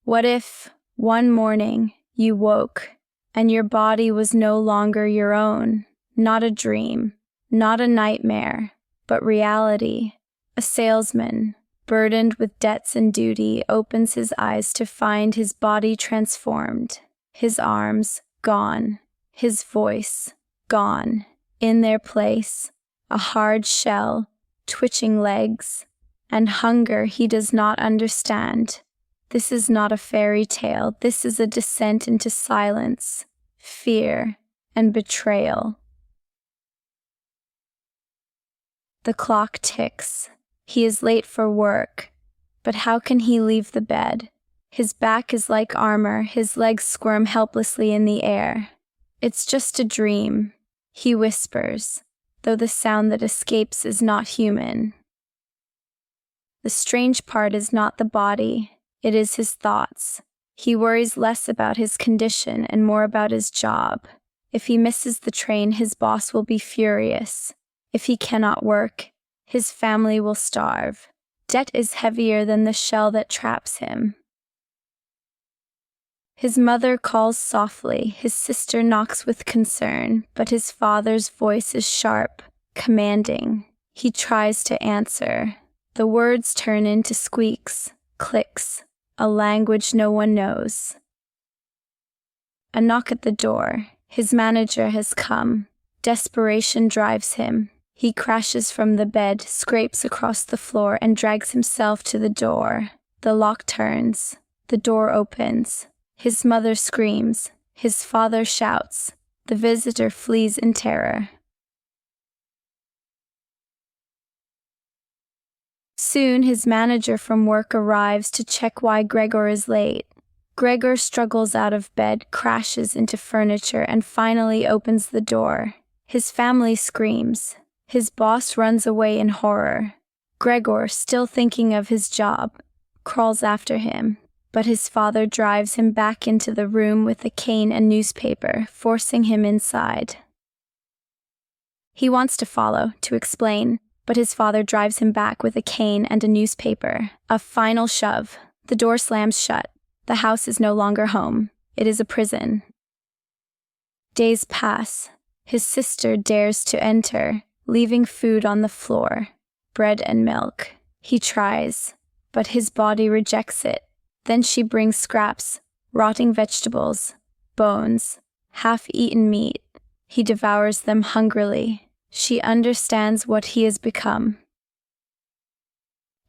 What if, one morning, you woke, and your body was no longer your own, not a dream, not a nightmare, but reality? A salesman, burdened with debts and duty, opens his eyes to find his body transformed, his arms gone, his voice gone. In their place, a hard shell, twitching legs, and hunger he does not understand. This is not a fairy tale. This is a descent into silence, fear, and betrayal. The clock ticks. He is late for work, but how can he leave the bed? His back is like armor, his legs squirm helplessly in the air. It's just a dream, he whispers, though the sound that escapes is not human. The strange part is not the body, it is his thoughts. He worries less about his condition and more about his job. If he misses the train, his boss will be furious. If he cannot work, his family will starve. Debt is heavier than the shell that traps him. His mother calls softly, his sister knocks with concern, but his father's voice is sharp, commanding. He tries to answer. The words turn into squeaks, clicks, a language no one knows. A knock at the door. His manager has come. Desperation drives him. He crashes from the bed, scrapes across the floor, and drags himself to the door. The lock turns. The door opens. His mother screams. His father shouts. The visitor flees in terror. Soon, his manager from work arrives to check why Gregor is late. Gregor struggles out of bed, crashes into furniture, and finally opens the door. His family screams. His boss runs away in horror. Gregor, still thinking of his job, crawls after him, but his father drives him back into the room with a cane and newspaper, forcing him inside. He wants to follow, to explain, but his father drives him back with a cane and a newspaper. A final shove. The door slams shut. The house is no longer home. It is a prison. Days pass. His sister dares to enter, leaving food on the floor, bread and milk. He tries, but his body rejects it. Then she brings scraps, rotting vegetables, bones, half-eaten meat. He devours them hungrily. She understands what he has become.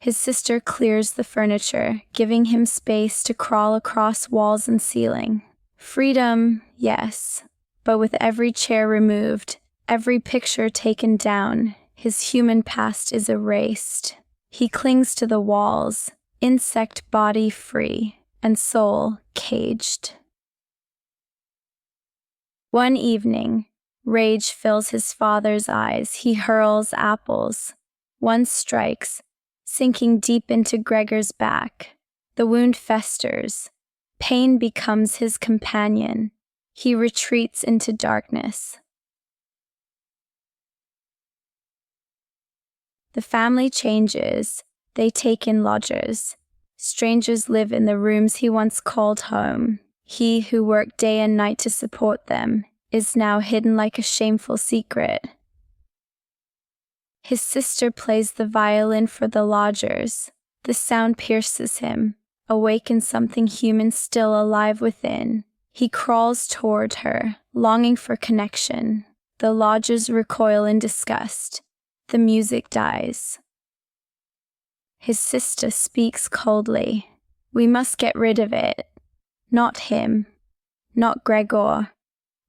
His sister clears the furniture, giving him space to crawl across walls and ceiling. Freedom, yes, but with every chair removed, every picture taken down, his human past is erased. He clings to the walls, insect body free, and soul caged. One evening, rage fills his father's eyes. He hurls apples. One strikes, sinking deep into Gregor's back. The wound festers. Pain becomes his companion. He retreats into darkness. The family changes. They take in lodgers. Strangers live in the rooms he once called home. He who worked day and night to support them is now hidden like a shameful secret. His sister plays the violin for the lodgers. The sound pierces him, awakens something human still alive within. He crawls toward her, longing for connection. The lodgers recoil in disgust. The music dies. His sister speaks coldly. We must get rid of it. Not him, not Gregor,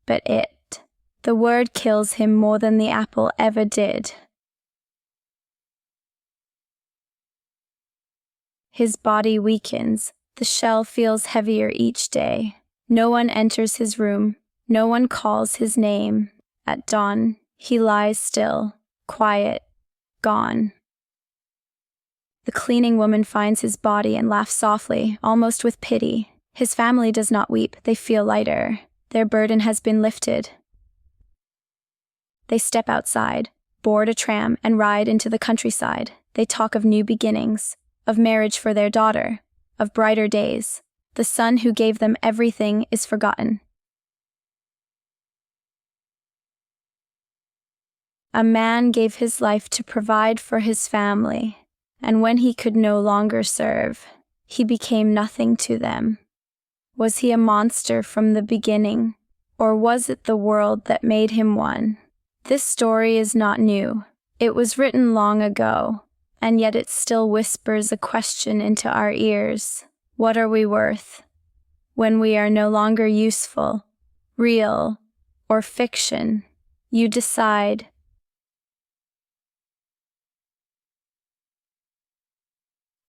but it. The word kills him more than the apple ever did. His body weakens. The shell feels heavier each day. No one enters his room. No one calls his name. At dawn, he lies still, quiet, gone. The cleaning woman finds his body and laughs softly, almost with pity. His family does not weep. They feel lighter. Their burden has been lifted. They step outside, board a tram, and ride into the countryside. They talk of new beginnings, of marriage for their daughter, of brighter days. The son who gave them everything is forgotten. A man gave his life to provide for his family, and when he could no longer serve, he became nothing to them. Was he a monster from the beginning, or was it the world that made him one? This story is not new. It was written long ago, and yet it still whispers a question into our ears. What are we worth? When we are no longer useful, real, or fiction, you decide.